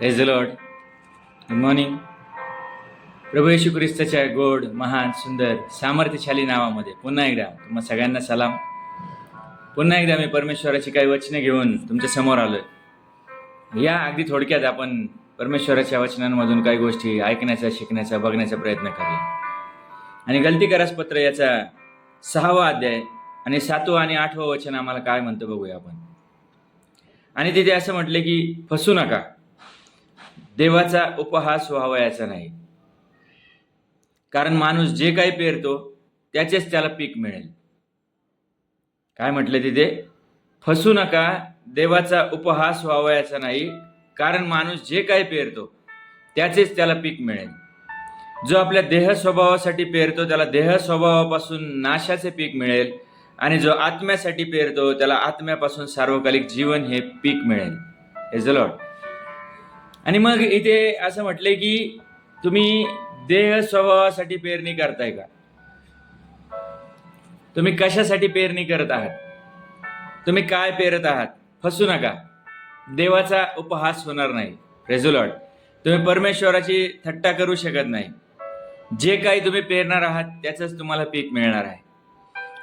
Praise the lord. Good morning. प्रभू येशू ख्रिस्ताच्या गोड, महान, सुंदर, सामर्थ्यशाली नावामध्ये पुन्हा एकदा तुम्हा सगळ्यांना सलाम. पुन्हा एकदा मी परमेश्वराची काही वचने घेऊन तुमच्या समोर आलोय. या अगदी थोडक्यात आपण परमेश्वराच्या वचनांमधून काही गोष्टी ऐकण्याचा, शिकण्याचा, बघण्याचा प्रयत्न करूया. आणि गलतीकारास पत्र याचा 6वा अध्याय आणि 7वं आणि 8वं वचन आम्हाला काय म्हणतं बघूया आपण. आणि तिथे असं म्हटले की फसू नका, देवाचा उपहास व्हावयाचा नाही, कारण माणूस जे काही पेरतो त्याचेच त्याला पीक मिळेल. काय म्हटले तिथे? फसू नका, देवाचा उपहास व्हावयाचा नाही, कारण माणूस जे काही पेरतो त्याचेच त्याला पीक मिळेल. जो आपल्या देह स्वभावासाठी पेरतो त्याला देह स्वभावापासून नाशाचे पीक मिळेल, आणि जो आत्म्यासाठी पेरतो त्याला आत्म्यापासून सार्वकालिक जीवन हे पीक मिळेल. Praise the Lord. आणि मग इथे असं म्हटलंय की तुम्ही देह स्वभावासाठी पेरणी करताय का? तुम्ही कशासाठी पेरणी करत आहात? तुम्ही काय पेरत आहात? फसू नका, देवाचा उपहास होणार नाही. Praise the Lord. तुम्ही परमेश्वराची थट्टा करू शकत नाही. जे काही तुम्ही पेरणार आहात त्याचंच तुम्हाला पीक मिळणार आहे.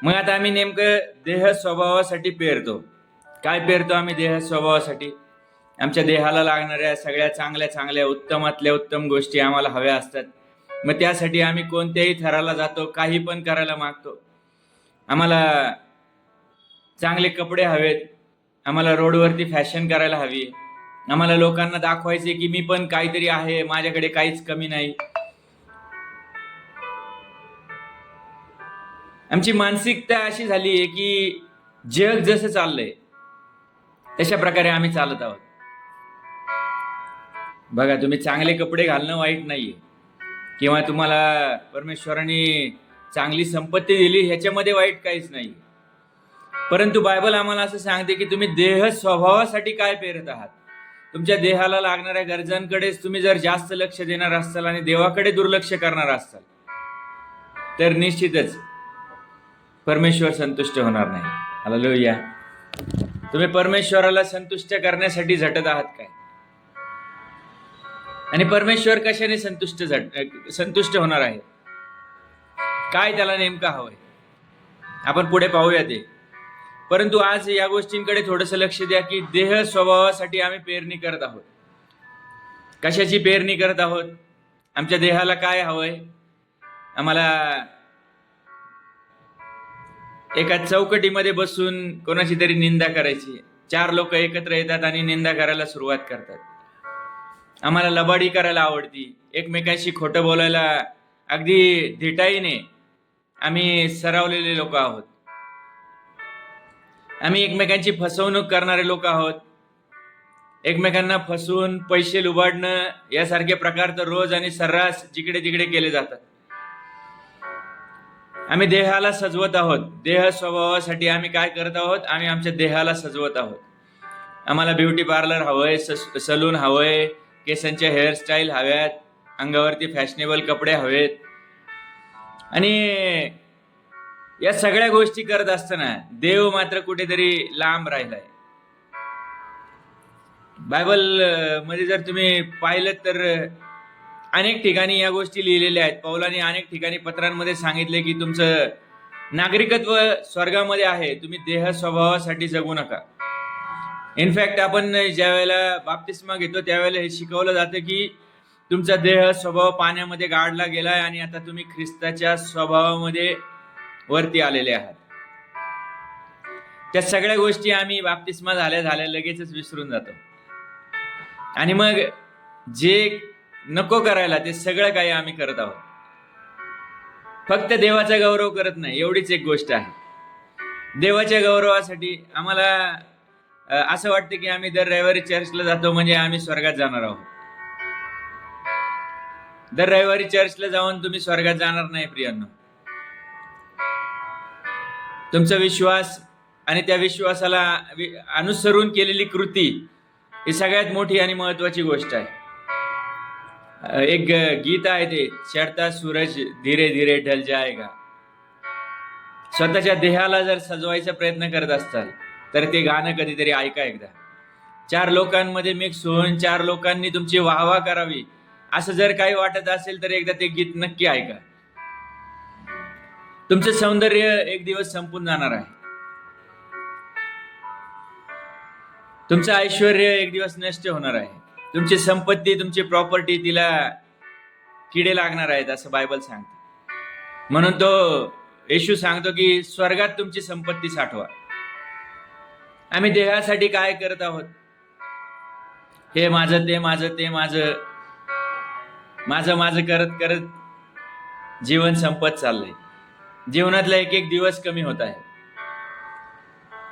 मग आता आम्ही नेमकं देह स्वभावासाठी पेरतो. काय पेरतो आम्ही देह स्वभावासाठी? आमच्या देहाला लागणाऱ्या सगळ्या चांगल्या चांगल्या उत्तमातल्या उत्तम गोष्टी आम्हाला हव्या असतात. मग त्यासाठी आम्ही कोणत्याही थराला जातो, काही पण करायला मागतो. आम्हाला चांगले कपडे हवेत, आम्हाला रोडवरती फॅशन करायला हवी, आम्हाला लोकांना दाखवायचे की मी पण काहीतरी आहे, माझ्याकडे काहीच कमी नाही. आमची मानसिकता अशी झाली आहे की जग जसं चाललंय तशा प्रकारे आम्ही चालत आहोत. बघा, तुम्ही चांगले कपडे घालणं वाईट नाहीये, किंवा तुम्हाला परमेश्वराने चांगली संपत्ती दिली ह्याच्यामध्ये वाईट काहीच नाही. परंतु बायबल आम्हाला असं सांगते की तुम्ही देह स्वभावासाठी काय पेरत आहात. तुमच्या देहाला लागणाऱ्या गरजांकडेच तुम्ही जर जास्त लक्ष देणार असाल आणि देवाकडे दुर्लक्ष करणार असाल तर निश्चितच परमेश्वर संतुष्ट होणार नाही. हालेलुया. तुम्ही परमेश्वराला संतुष्ट करण्यासाठी झटत आहात काय? आणि परमेश्वर कशाने संतुष्ट होणार आहे? काय त्याला नेमकं हवंय आपण पुढे पाहूया ते. परंतु आज या गोष्टींकडे थोडंसं लक्ष द्या की देह स्वभावासाठी आम्ही पेरणी करत आहोत. कशाची पेरणी करत आहोत? आमच्या देहाला काय हवंय? आम्हाला एका चौकटीमध्ये बसून कोणाची तरी निंदा करायची. 4 लोक एकत्र येतात आणि निंदा करायला सुरुवात करतात. आम्हाला लबाडी करायला आवडती, एकमेकांशी खोटं बोलायला अगदी धिटाईने आम्ही सरावलेले लोक आहोत. आम्ही एकमेकांची फसवणूक करणारे लोक आहोत. एकमेकांना फसवून पैसे लुबाडणं यासारखे प्रकार तर रोज आणि सर्रास जिकडे तिकडे केले जातात. आम्ही देहाला सजवत आहोत. देह स्वभावासाठी आम्ही काय करत आहोत? आम्ही आमच्या देहाला सजवत आहोत. आम्हाला ब्युटी पार्लर हवंय, सलून हवंय, केसांच्या हेअरस्टाईल हव्यात, अंगावरती फॅशनेबल कपडे हवेत. आणि या सगळ्या गोष्टी करत असताना देव मात्र कुठेतरी लांब राहिलाय. बायबल मध्ये जर तुम्ही पाहिलं तर अनेक ठिकाणी या गोष्टी लिहिलेल्या आहेत. पौलाने अनेक ठिकाणी पत्रांमध्ये सांगितले की तुमचं नागरिकत्व स्वर्गामध्ये आहे, तुम्ही देह स्वभावासाठी जगू नका. इनफॅक्ट आपण ज्या वेळेला बाप्तिस्मा घेतो त्यावेळेला हे शिकवलं जातं की तुमचा देह स्वभाव पाण्यामध्ये गाडला गेलाय आणि आता तुम्ही ख्रिस्ताच्या स्वभावामध्ये वरती आलेले आहात. त्या सगळ्या गोष्टी आम्ही बाप्तिस्मा झाल्या लगेचच विसरून जातो. आणि मग जे नको करायला ते सगळं काही आम्ही करत आहोत. फक्त देवाचा गौरव करत नाही, एवढीच एक गोष्ट आहे. देवाच्या गौरवासाठी आम्हाला असं वाटतं की आम्ही दर रविवारी चर्चला जातो म्हणजे आम्ही स्वर्गात जाणार आहोत. दर रविवारी चर्चला जाऊन तुम्ही स्वर्गात जाणार नाही प्रियांनो. तुमचा विश्वास आणि त्या विश्वासाला अनुसरून केलेली कृती ही सगळ्यात मोठी आणि महत्वाची गोष्ट आहे. एक गीत आहे ते, चढता सूरज धीरे धीरे ढल जाएगा. स्वतःच्या देहाला जर सजवायचा प्रयत्न करत असताल तर ते गाणं कधीतरी ऐका एकदा. चार लोकांमध्ये मिक्स होऊन चार लोकांनी तुमची वाहवा करावी असं जर काही वाटत असेल तर एकदा ते गीत नक्की ऐका. तुमचं सौंदर्य एक दिवस संपून जाणार आहे. तुमचं ऐश्वर्य एक दिवस नष्ट होणार आहे. तुमची संपत्ती, तुमची प्रॉपर्टी, तिला किडे लागणार आहेत असं बायबल सांगते. म्हणून तो येशू सांगतो की स्वर्गात तुमची संपत्ती साठवा. आम्ही देहासाठी काय करत आहोत? हे माझं, ते माझं, ते माझं, माझं माझं करत करत जीवन संपत चाललंय. जीवनातला एक एक दिवस कमी होत आहे.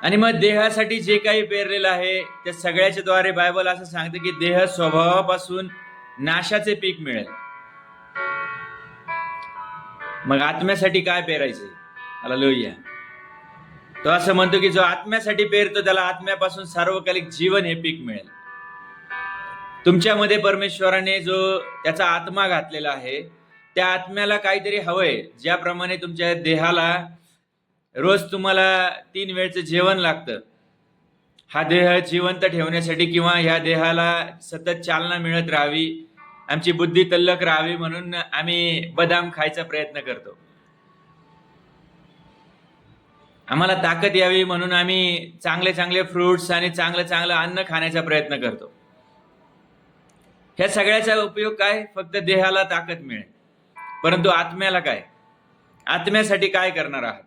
आणि मग देहासाठी जे काही पेरलेलं आहे त्या सगळ्याच्या द्वारे बायबल असं सांगते की देह स्वभावापासून नाशाचे पीक मिळेल. मग आत्म्यासाठी काय पेरायचं? हालेलुया. तो असं म्हणतो की जो आत्म्यासाठी पेरतो त्याला आत्म्यापासून सार्वकालिक जीवन हे पीक मिळेल. तुमच्यामध्ये परमेश्वराने जो त्याचा आत्मा घातलेला आहे त्या आत्म्याला काहीतरी हवंय. ज्याप्रमाणे तुमच्या देहाला रोज तुम्हाला 3 वेळचं जेवण लागतं, हा देह जिवंत ठेवण्यासाठी किंवा ह्या देहाला सतत चालना मिळत राहावी, आमची बुद्धी तल्लक राहावी म्हणून आम्ही बदाम खायचा प्रयत्न करतो. आम्हाला ताकद यावी म्हणून आम्ही चांगले चांगले फ्रुट्स आणि चांगलं चांगलं अन्न खाण्याचा प्रयत्न करतो. ह्या सगळ्याचा उपयोग काय? फक्त देहाला ताकद मिळेल. परंतु आत्म्याला काय? आत्म्यासाठी काय करणार आहात?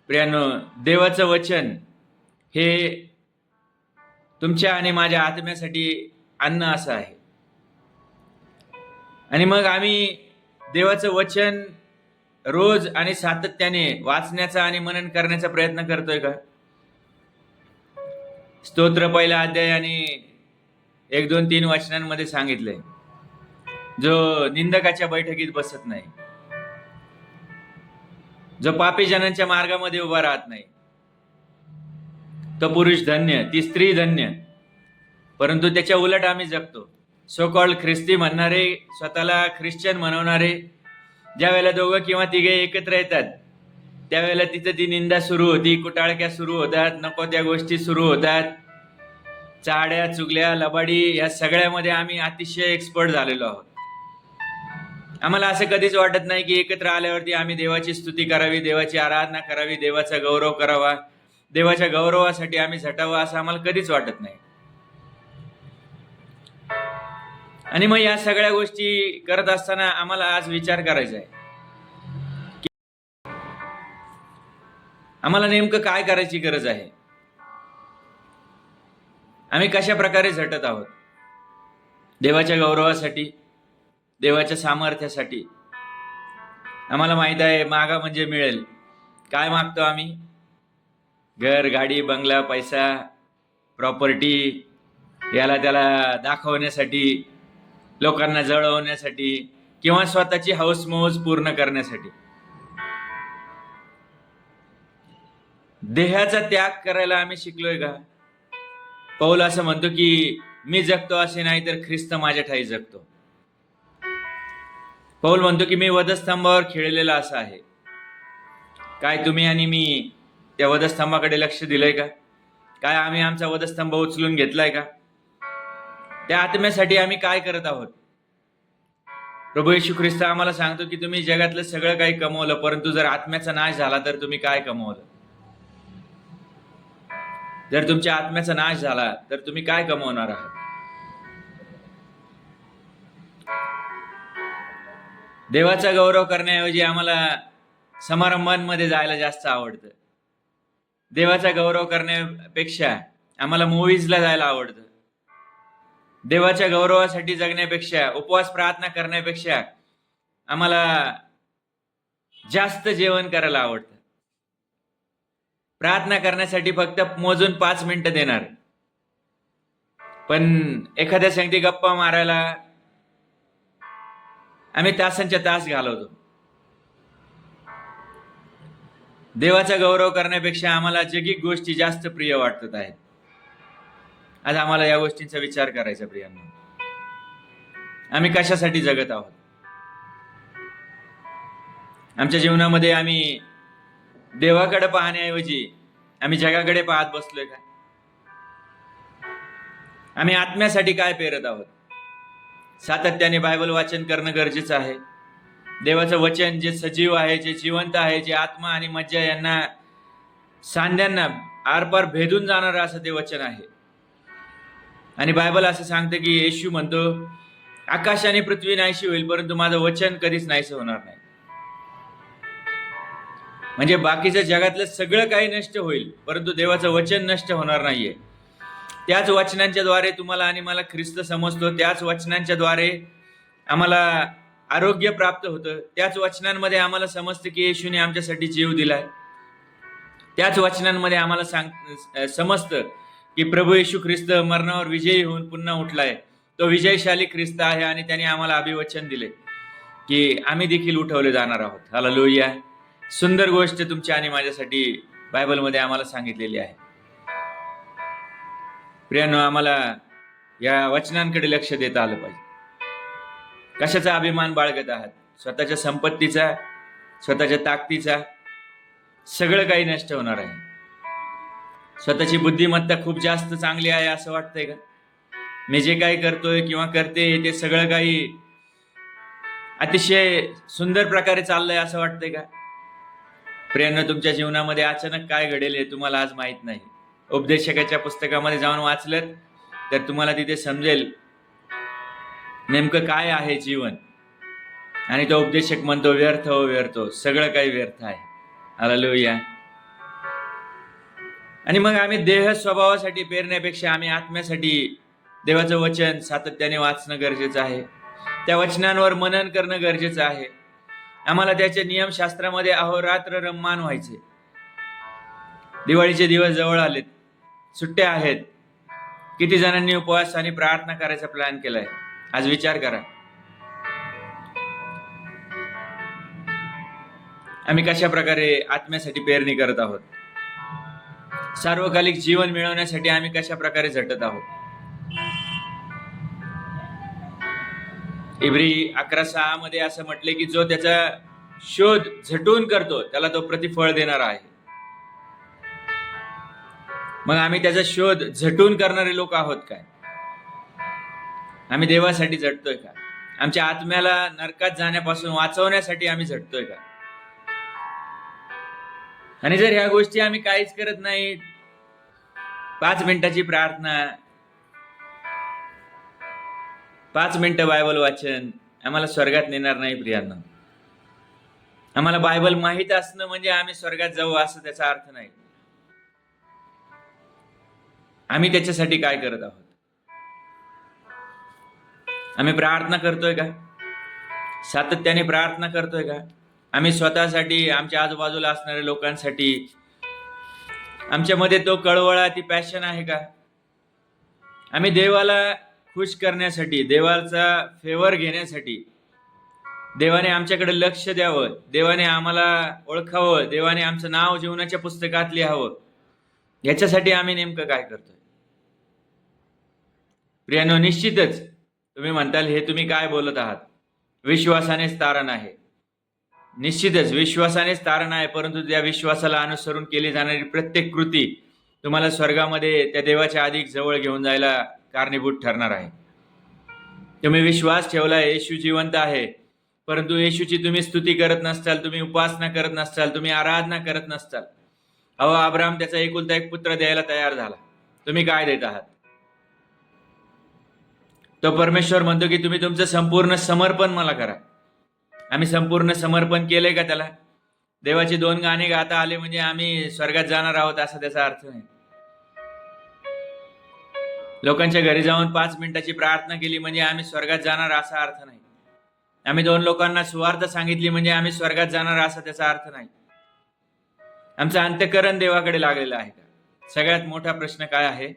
प्रियांनो, देवाचं वचन हे तुमच्या आणि माझ्या आत्म्यासाठी अन्न असं आहे. आणि मग आम्ही देवाचं वचन रोज आणि सातत्याने वाचण्याचा आणि मनन करण्याचा प्रयत्न करतोय का? स्तोत्र पहिला अध्याय आणि 1, 2, 3 वचनांमध्ये सांगितलंय, जो निंदकाच्या बैठकीत बसत नाही, जो पापी जनांच्या मार्गामध्ये उभा राहत नाही, तो पुरुष धन्य, ती स्त्री धन्य. परंतु त्याच्या उलट आम्ही जगतो. सो कॉल्ड ख्रिस्ती म्हणणारे, स्वतःला ख्रिश्चन म्हणवणारे, ज्या वेळेला 2 किंवा 3 एकत्र येतात त्यावेळेला तिथं ती निंदा सुरू होती, कुटाळक्या सुरू होतात, नको त्या गोष्टी सुरू होतात, चाड्या चुगल्या लबाडी या सगळ्यामध्ये आम्ही अतिशय एक्सपर्ट झालेलो आहोत. आम्हाला असं कधीच वाटत नाही की एकत्र आल्यावरती आम्ही देवाची स्तुती करावी, देवाची आराधना करावी, देवाचा गौरव करावा, देवाच्या गौरवासाठी आम्ही झटावं असं आम्हाला कधीच वाटत नाही. आणि मग या सगळ्या गोष्टी करत असताना आम्हाला आज विचार करायचा आहे की आम्हाला नेमकं काय करायची गरज आहे. आम्ही कशा प्रकारे झटत आहोत? देवाच्या गौरवासाठी, देवाच्या सामर्थ्यासाठी. आम्हाला माहित आहे मागा म्हणजे मिळेल. काय मागतो आम्ही? घर, गाडी, बंगला, पैसा, प्रॉपर्टी, याला त्याला दाखवण्यासाठी, लोकांना जळवण्यासाठी किंवा स्वतःची हौसमौज पूर्ण करण्यासाठी. देहाचा त्याग करायला आम्ही शिकलोय का? पौल असं म्हणतो की मी जगतो असे नाही तर ख्रिस्त माझ्या ठाई जगतो. पौल म्हणतो की मी वधस्तंभावर खेळलेला असा आहे. काय तुम्ही आणि मी त्या वधस्तंभाकडे लक्ष दिलंय का? काय आम्ही आमचा वधस्तंभ उचलून घेतलाय का? त्या आत्म्यासाठी आम्ही काय करत आहोत? प्रभू येशू ख्रिस्त आम्हाला सांगतो की तुम्ही जगातलं सगळं काही कमवलं, परंतु जर आत्म्याचा नाश झाला तर तुम्ही काय कमवलं? जर तुमच्या आत्म्याचा नाश झाला तर तुम्ही काय कमवणार आहात? देवाचा गौरव करण्याऐवजी आम्हाला समारंभांमध्ये जायला जास्त आवडतं. देवाचा गौरव करण्यापेक्षा आम्हाला मूव्हीजला जायला आवडतं. देवाच्या गौरवासाठी जगण्यापेक्षा, उपवास प्रार्थना करण्यापेक्षा आम्हाला जास्त जेवण करायला आवडतं. प्रार्थना करण्यासाठी फक्त मोजून 5 मिनिटं देणार, पण एखाद्या संगती गप्पा मारायला आम्ही तासांच्या तास घालवतो. देवाचा गौरव करण्यापेक्षा आम्हाला जगिक गोष्टी जास्त प्रिय वाटत आहेत. आज आम्हाला या गोष्टींचा विचार करायचा. प्रियांनो, आम्ही कशासाठी जगत आहोत? आमच्या जीवनामध्ये आम्ही देवाकडे पाहण्याऐवजी आम्ही जगाकडे पाहत बसलोय का? आम्ही आत्म्यासाठी काय पेरत आहोत? सातत्याने बायबल वाचन करणं गरजेचं आहे. देवाचं वचन जे सजीव आहे, जे जिवंत आहे, जे आत्मा आणि मज्जा यांना सांध्यांना आरपार भेदून जाणारं असं ते वचन आहे. आणि बायबल असं सांगतं की येशू म्हणतो, आकाश आणि पृथ्वी नाहीशी होईल परंतु माझं वचन कधीच नाहीसं होणार नाही. म्हणजे बाकीचं जगातलं सगळं काही नष्ट होईल परंतु देवाचं वचन नष्ट होणार नाहीये. त्याच वचनांच्या द्वारे तुम्हाला आणि मला ख्रिस्त समजतो. त्याच वचनांच्या द्वारे आम्हाला आरोग्य प्राप्त होतं. त्याच वचनांमध्ये आम्हाला समजतं की येशूने आमच्यासाठी जीव दिलाय. त्याच वचनांमध्ये आम्हाला समजतं की प्रभू येशू ख्रिस्त मरणावर विजयी होऊन पुन्हा उठलाय. तो विजयशाली ख्रिस्त आहे आणि त्याने आम्हाला अभिवचन दिले की आम्ही देखील उठवले जाणार आहोत. हालेलुया. सुंदर गोष्ट तुमच्या आणि माझ्यासाठी बायबलमध्ये आम्हाला सांगितलेली आहे. प्रियांनो, आम्हाला या वचनांकडे लक्ष देता आलं पाहिजे. कशाचा अभिमान बाळगत आहात? स्वतःच्या संपत्तीचा, स्वतःच्या ताकदीचा? सगळं काही नष्ट होणार आहे. स्वतःची बुद्धिमत्ता खूप जास्त चांगली आहे असं वाटतंय का? मी जे काही करतोय किंवा करते ते सगळं काही अतिशय सुंदर प्रकारे चाललंय असं वाटतंय का? प्रियांनो, तुमच्या जीवनामध्ये अचानक काय घडेल हे तुम्हाला आज माहित नाही. उपदेशकाच्या पुस्तकामध्ये जाऊन वाचलं तर तुम्हाला तिथे समजेल नेमकं काय आहे जीवन. आणि तो उपदेशक म्हणतो, व्यर्थ हो व्यर्थ हो, सगळं काही व्यर्थ आहे. हालेलुया. आणि मग आम्ही देह स्वभावासाठी पेरण्यापेक्षा आम्ही आत्म्यासाठी देवाचं वचन सातत्याने वाचणं गरजेचं आहे. त्या वचनांवर मनन करणं गरजेचं आहे. आम्हाला त्याच्या नियमशास्त्रामध्ये अहोरात्र रममान व्हायचे. दिवाळीचे दिवस जवळ आलेत, सुट्ट्या आहेत. किती जणांनी उपवास आणि प्रार्थना करायचा प्लॅन केलाय? आज विचार करा, आम्ही कशा प्रकारे आत्म्यासाठी पेरणी करत आहोत? सार्वकालिक जीवन मिळवण्यासाठी आम्ही कशा प्रकारे झटत आहोत? इब्री 11:6 मध्ये असं म्हटले की जो त्याचा शोध झटून करतो त्याला तो प्रतिफळ देणार आहे. मग आम्ही त्याचा शोध झटून करणारे लोक आहोत काय? आम्ही देवासाठी झटतोय का? आमच्या आत्म्याला नरकात जाण्यापासून वाचवण्यासाठी आम्ही झटतोय का? आणि जर ह्या गोष्टी आम्ही काहीच करत नाही, 5 मिनिटाची प्रार्थना, 5 मिनिटं बायबल वाचन आम्हाला स्वर्गात नेणार नाही. प्रियांनो, आम्हाला बायबल माहित असणं म्हणजे आम्ही स्वर्गात जाऊ असं त्याचा अर्थ नाही. आम्ही त्याच्यासाठी काय करत आहोत? आम्ही प्रार्थना करतोय का? सातत्याने प्रार्थना करतोय का? आम्ही स्वतःसाठी, आमच्या आजूबाजूला असणाऱ्या लोकांसाठी, आमच्यामध्ये तो कळवळा, ती पॅशन आहे का? आम्ही देवाला खुश करण्यासाठी, देवाचा फेवर घेण्यासाठी, देवाने आमच्याकडे लक्ष द्यावं, देवाने आम्हाला ओळखावं, देवाने आमचं नाव जीवनाच्या पुस्तकात लिहावं, याच्यासाठी आम्ही नेमकं काय करतोय? प्रियांनो, निश्चितच तुम्ही म्हणताल हे तुम्ही काय बोलत आहात? विश्वासानेच तारण आहे. निश्चितच विश्वासानेच तारण आहे, परंतु त्या विश्वासाला अनुसरून केली जाणारी प्रत्येक कृती तुम्हाला स्वर्गामध्ये त्या देवाच्या अधिक जवळ घेऊन जायला कारणीभूत ठरणार आहे. तुम्ही विश्वास ठेवला येशू जिवंत आहे, परंतु येशूची तुम्ही स्तुती करत नसताल, तुम्ही उपासना करत नसताल, तुम्ही आराधना करत नसताल. अब्राहम त्याचा एकुलता एक पुत्र द्यायला तयार झाला. तुम्ही काय देत आहात? तो परमेश्वर म्हणतो की तुम्ही तुमचं संपूर्ण समर्पण मला करा. आम्ही संपूर्ण समर्पण केलंय का त्याला? देवाची 2 गाणे गाता आले म्हणजे आम्ही स्वर्गात जाणार आहोत असा त्याचा अर्थ नाही. लोकांच्या घरी जाऊन 5 मिनिटाची प्रार्थना केली म्हणजे आम्ही स्वर्गात जाणार असा अर्थ नाही. आम्ही 2 लोकांना सुवार्थ सांगितली म्हणजे आम्ही स्वर्गात जाणार असा त्याचा अर्थ नाही. आमचं अंतःकरण देवाकडे लागलेलं आहे का? सगळ्यात मोठा प्रश्न काय आहे?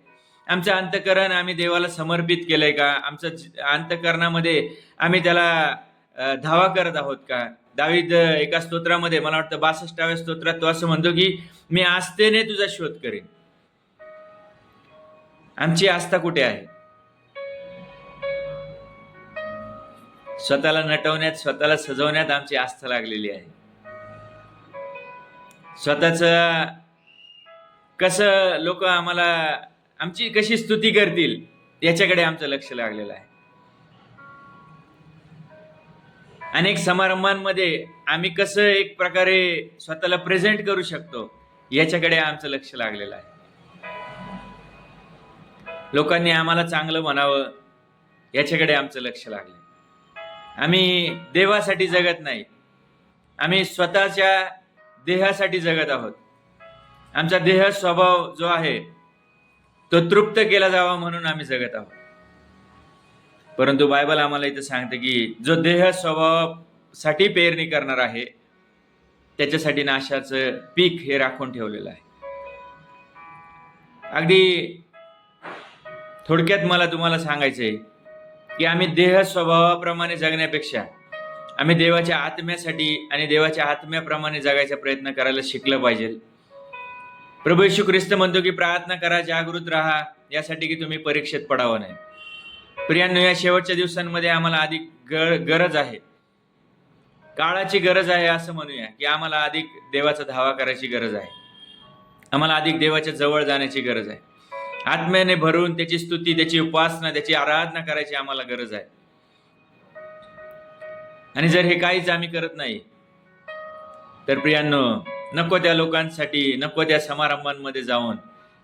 आमचं अंतःकरण आम्ही देवाला समर्पित केलंय का? आमचं अंतःकरणामध्ये आम्ही त्याला धावा करत आहोत का? दावीद एका स्तोत्रामध्ये, मला वाटतं 62व्या स्तोत्रात, तो असं म्हणतो की मी आस्थेने तुझा शोध करेन. आमची आस्था कुठे आहे? स्वतःला नटवण्यात, स्वतःला सजवण्यात आमची आस्था लागलेली आहे. स्वतःच कसं लोक आम्हाला, आमची कशी स्तुती करतील याच्याकडे आमचं लक्ष लागलेलं आहे. अनेक समारंभांमध्ये आम्ही कसं एक प्रकारे स्वतःला प्रेझेंट करू शकतो याच्याकडे आमचं लक्ष लागलेलं आहे. लोकांनी आम्हाला चांगलं म्हणावं याच्याकडे आमचं लक्ष लागलं. आम्ही देवासाठी जगत नाही, आम्ही स्वतःच्या देहासाठी जगत आहोत. आमचा देह स्वभाव जो आहे तो तृप्त केला जावा म्हणून आम्ही जगत आहोत. परंतु बायबल आम्हाला इथं सांगते की जो देह स्वभावासाठी पेरणी करणार आहे त्याच्यासाठी नाशाचं पीक हे राखून ठेवलेलं आहे. अगदी थोडक्यात मला तुम्हाला सांगायचंय की आम्ही देह स्वभावाप्रमाणे जगण्यापेक्षा आम्ही देवाच्या आत्म्यासाठी आणि देवाच्या आत्म्याप्रमाणे जगायचा प्रयत्न करायला शिकलं पाहिजे. प्रभू येशू ख्रिस्त म्हणतो की प्रार्थना करा, जागृत राहा, यासाठी की तुम्ही परीक्षेत पडावं नाही. प्रियांनो, या शेवटच्या दिवसांमध्ये आम्हाला अधिक गरज आहे, काळाची गरज आहे असं म्हणूया की आम्हाला अधिक देवाचा धावा करायची गरज आहे. आम्हाला अधिक देवाच्या जवळ जाण्याची गरज आहे. आत्म्याने भरून त्याची स्तुती, त्याची उपासना, त्याची आराधना करायची आम्हाला गरज आहे. आणि जर हे काहीच आम्ही करत नाही तर प्रियांनो, नको त्या लोकांसाठी, नको त्या समारंभांमध्ये जाऊन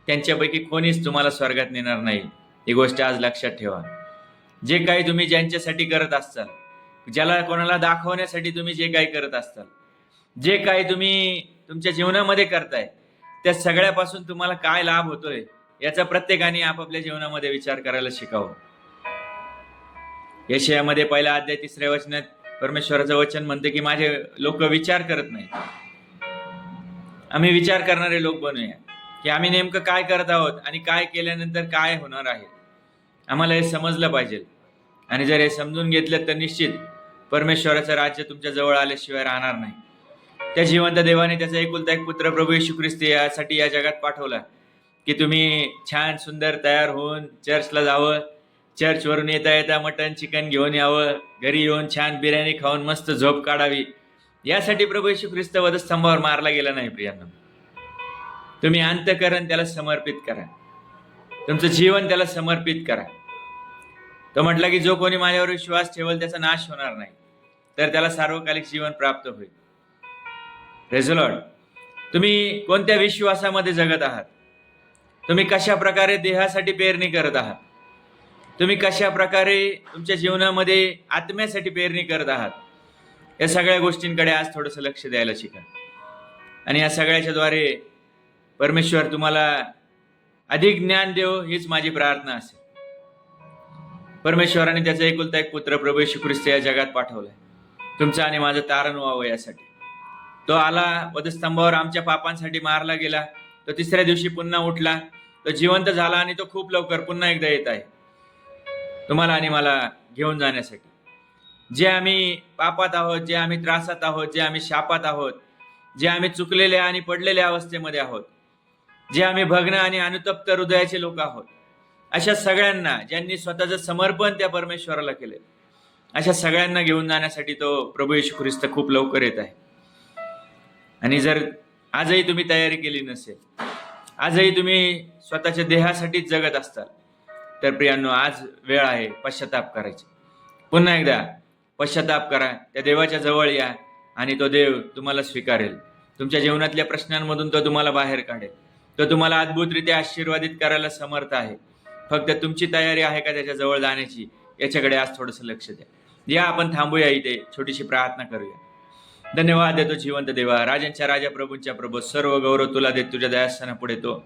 त्यांच्यापैकी कोणीच तुम्हाला स्वर्गात नेणार नाही. ही गोष्ट आज लक्षात ठेवा. जे काही तुम्ही ज्यांच्यासाठी करत असताल, ज्याला कोणाला दाखवण्यासाठी तुम्ही जे काही करत असताल, जे काही तुम्ही तुमच्या जीवनामध्ये करताय, त्या सगळ्यापासून तुम्हाला काय लाभ होतोय याचा प्रत्येकाने आपापल्या जीवनामध्ये विचार करायला शिकावं. यशायामध्ये 1 अध्याय 3 वचनात परमेश्वराचं वचन म्हणते की माझे लोक विचार करत नाही. आम्ही विचार करणारे लोक बनूया की आम्ही नेमकं काय करत आहोत आणि काय केल्यानंतर काय होणार आहे. आम्हाला हे समजलं पाहिजे. आणि जर हे समजून घेतलं तर निश्चित परमेश्वराचं राज्य तुमच्या जवळ आल्याशिवाय राहणार नाही. त्या जिवंत देवाने त्याचा एकुलता एक पुत्र प्रभू येशू ख्रिस्त यासाठी या जगात पाठवला की तुम्ही छान सुंदर तयार होऊन चर्चला जावं, चर्चवरून येता येता मटण चिकन घेऊन यावं, घरी येऊन छान बिर्याणी खाऊन मस्त झोप काढावी. यासाठी प्रभू येशू ख्रिस्त वधस्तंभावर मारला गेला नाही. प्रियांनो, तुम्ही अंतःकरण त्याला समर्पित करा, तुमचं जीवन त्याला समर्पित करा. तो म्हटला की जो कोणी माझ्यावर विश्वास ठेवेल त्याचा नाश होणार नाही, तर त्याला सार्वकालिक जीवन प्राप्त होईल. Praise the Lord. तुम्ही कोणत्या विश्वासामध्ये जगत आहात? तुम्ही कशा प्रकारे देहासाठी पेरणी करत आहात? तुम्ही कशा प्रकारे तुमच्या जीवनामध्ये आत्म्यासाठी पेरणी करत आहात? या सगळ्या गोष्टींकडे आज थोडंसं लक्ष द्यायला शिका. आणि या सगळ्याच्या द्वारे परमेश्वर तुम्हाला अधिक ज्ञान देव, हीच माझी प्रार्थना असेल. परमेश्वराने त्याचा एकुलता एक पुत्र प्रभू येशू ख्रिस्त या जगात पाठवलाय तुमचं आणि माझं तारण व्हावं यासाठी. तो आला, वधस्तंभावर आमच्या पापांसाठी मारला गेला, तो तिसऱ्या दिवशी पुन्हा उठला, तो जिवंत झाला आणि तो खूप लवकर पुन्हा एकदा येत आहे तुम्हाला आणि मला घेऊन जाण्यासाठी. जे आम्ही पापात आहोत, जे आम्ही त्रासात आहोत, जे आम्ही शापात आहोत, जे आम्ही चुकलेल्या आणि पडलेल्या अवस्थेमध्ये आहोत, जे आम्ही भग्न आणि अनुतप्त हृदयाचे लोक आहोत, अशा सगळ्यांना, ज्यांनी स्वतःचं समर्पण त्या परमेश्वराला केले, अशा सगळ्यांना घेऊन जाण्यासाठी तो प्रभू येशू ख्रिस्त खूप लवकर येत आहे. आणि जर आजही तुम्ही तयारी केली नसेल, आजही तुम्ही स्वतःच्या देहासाठीच जगत असताल, तर प्रियांनो, आज वेळ आहे पश्चाताप करायची. पुन्हा एकदा पश्चाताप करा, त्या देवाच्या जवळ या आणि तो देव तुम्हाला स्वीकारेल. तुमच्या जीवनातल्या प्रश्नांमधून तो तुम्हाला बाहेर काढेल. तो तुम्हाला अद्भुतरित्या आशीर्वादित करायला समर्थ आहे. फक्त तुमची तयारी आहे का त्याच्या जवळ जाण्याची, याच्याकडे आज थोडंसं लक्ष द्या. या आपण थांबूया, इथे छोटीशी प्रार्थना करूया. धन्यवाद देतो जिवंत देवा, राजांच्या राजा, प्रभूंच्या प्रभू, सर्व गौरव तुला देत तुझ्या दयास्थाना पुढे. तो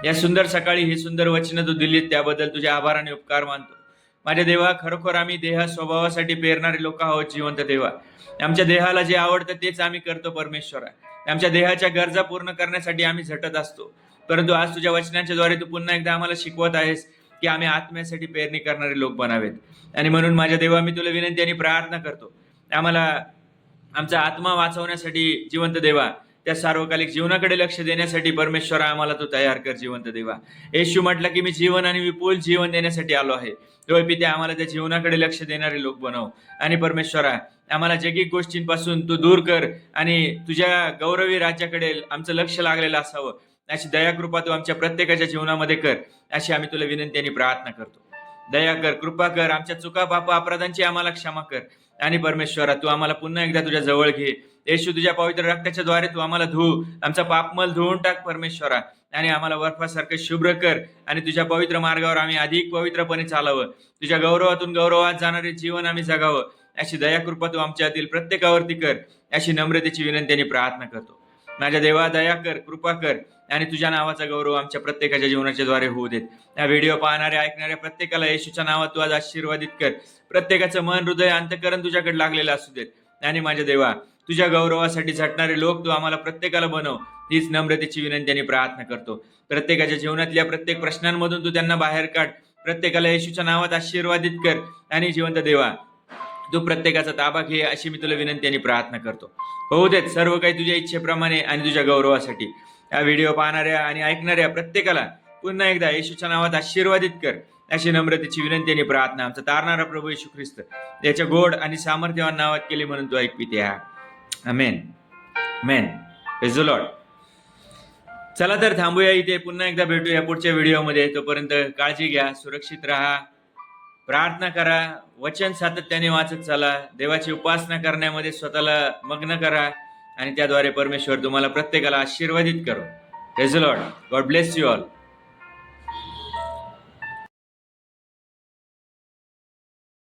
या सुंदर सकाळी ही सुंदर वचनं तू दिलीत त्याबद्दल तुझ्या आभार आणि उपकार मानतो. माझ्या देवा, खरोखर आम्ही देहा स्वभावासाठी पेरणारे लोक आहोत. जिवंत देवा, आमच्या देहाला जे आवडतं तेच आम्ही करतो. परमेश्वरा, आमच्या देहाच्या गरजा पूर्ण करण्यासाठी आम्ही झटत असतो, परंतु आज तुझ्या वचनांच्या द्वारे तू पुन्हा एकदा आम्हाला शिकवत आहेस की आम्ही आत्म्यासाठी पेरणी करणारे लोक बनावेत. आणि म्हणून माझ्या देवा, मी तुला विनंती आणि प्रार्थना करतो, आम्हाला आमचा आत्मा वाचवण्यासाठी जिवंत देवा, त्या सार्वकालिक जीवनाकडे लक्ष देण्यासाठी परमेश्वरा आम्हाला तू तयार कर. जिवंत देवा, येशू म्हटलं की मी जीवन आणि विपुल जीवन देण्यासाठी आलो आहे. तो पित्या, आम्हाला त्या जीवनाकडे लक्ष देणारे लोक बनव. आणि परमेश्वरा, आम्हाला जगिक गोष्टींपासून तू दूर कर आणि तुझ्या गौरवी राज्याकडे आमचं लक्ष लागलेलं असावं, अशी दयाकृपा तू आमच्या प्रत्येकाच्या जीवनामध्ये कर, अशी आम्ही तुला विनंती आणि प्रार्थना करतो. दया कर, कृपा कर, आमच्या चुका पाप अपराधांची आम्हाला क्षमा कर. आणि परमेश्वरा तू आम्हाला पुन्हा एकदा तुझ्या जवळ घे. येशू तुझ्या पवित्र रक्ताच्या द्वारे तू आम्हाला धुव, आमचा पापमल धुवून टाक परमेश्वरा, आणि आम्हाला बर्फासारखं शुभ्र कर. आणि तुझ्या पवित्र मार्गावर आम्ही अधिक पवित्रपणे चालावं, तुझ्या गौरवातून गौरवात जाणारे जीवन आम्ही जगावं. अशी दया कृपा तू आमच्यातील प्रत्येकावरती कर, अशी नम्रतेची विनंती आणि प्रार्थना करतो. माझ्या देवा दया कर, कृपा कर, आणि तुझ्या नावाचा गौरव आमच्या प्रत्येकाच्या जीवनाच्या द्वारे होऊ देत. या व्हिडिओ पाहणाऱ्या ऐकणाऱ्या प्रत्येकाला येशूच्या नावात तू आज आशीर्वादित कर. प्रत्येकाचं मन, हृदय, अंतःकरण तुझ्याकडे लागलेलं असू देत. आणि माझ्या देवा तुझ्या गौरवासाठी झटणारे लोक तू आम्हाला प्रत्येकाला बनव, हीच नम्रतेची विनंती आणि प्रार्थना करतो. प्रत्येकाच्या जीवनातल्या प्रत्येक प्रश्नांमधून तू त्यांना बाहेर काढ. प्रत्येकाला येशूच्या नावात आशीर्वादित कर. आणि जिवंत देवा तू प्रत्येकाचा ताबा घे, अशी मी तुला विनंती आणि प्रार्थना करतो. होऊ देत सर्व काही तुझ्या इच्छेप्रमाणे आणि तुझ्या गौरवासाठी. या व्हिडिओ पाहणाऱ्या आणि ऐकणाऱ्या प्रत्येकाला पुन्हा एकदा येशूच्या नावात आशीर्वादित कर, अशी नम्रतेची विनंती आणि प्रार्थना आमचा तारणारा प्रभू येशू ख्रिस्त याच्या गोड आणि सामर्थ्यवान नावात केली म्हणून तू ऐकविते. आमेन. आमेन. Praise the lord. चला तर थांबूया इथे, पुन्हा एकदा भेटूया पुढच्या व्हिडिओमध्ये. तोपर्यंत काळजी घ्या, सुरक्षित राहा, प्रार्थना करा, वचन सातत्याने वाचत चला, देवाची उपासना करण्यामध्ये स्वतःला मग्न करा, आणि त्याद्वारे परमेश्वर तुम्हाला प्रत्येकाला आशीर्वादित करो. Praise the Lord. God bless you all.